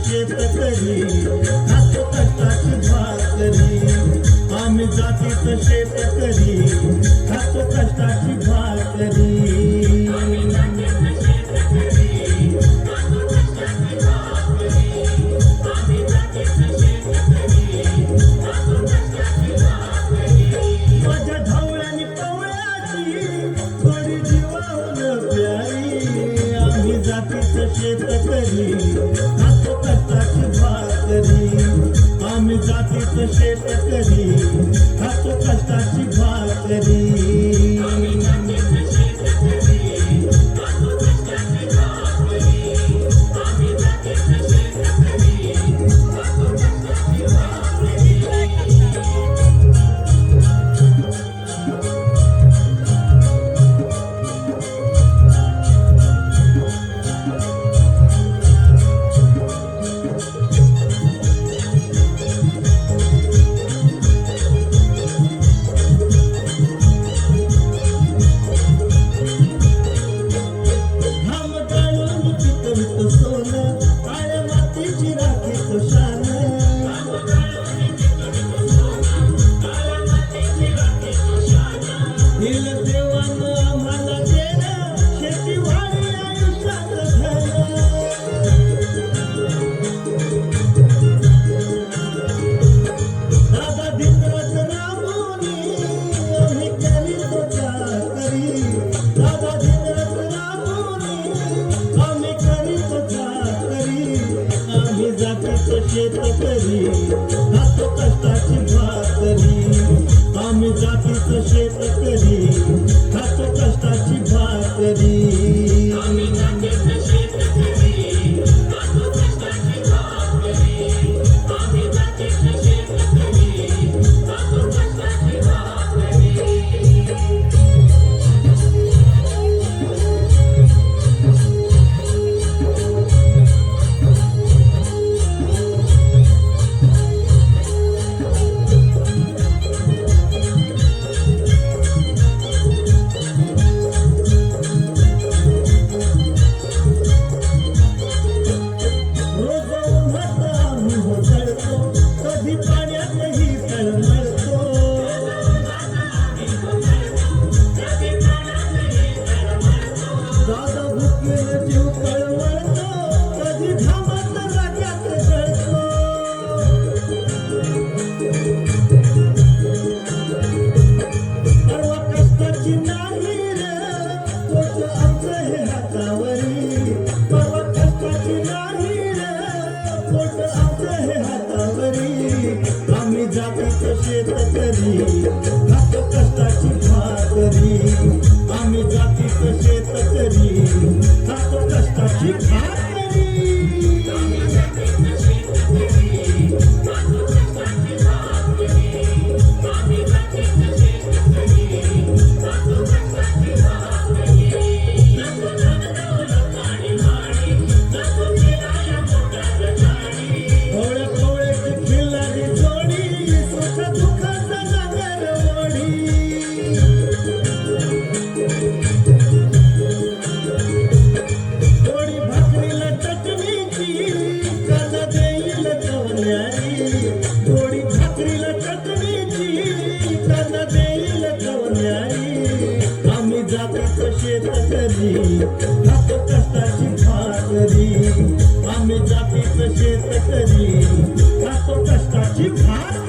शेतकरी खातो कष्टाची भाकरी आम्ही जातीचं शेतकरी खातो कष्टाची भाकरी माझ्या ढवळ्यानी पवळ्याची थोडी जीवाहून प्यारी आम्ही जातीचं शेतकरी खातो कष्टाची भाकरी आम्ही जातीचं शेतकरी खातो कष्टाची भाकरी शेतकरी खातो कष्टाची भाकरी आम्ही जातीचं शेतकरी खातो कष्टाची भाकरी आम्ही जातीचं शेतकरी खातो कष्टाची भाकरी आम्ही जातीचं शेतकरी खातो कष्टाची भाकरी शेतकरी खातो कष्टाची भाकरी आम्ही जातीचं शेतकरी खातो कष्टाची भाकरी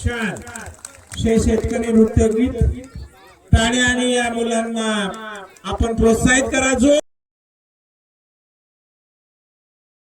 छान शेतकरी नृत्य गीत टाळ्या आणि या मुलांना आपण प्रोत्साहित करा. जो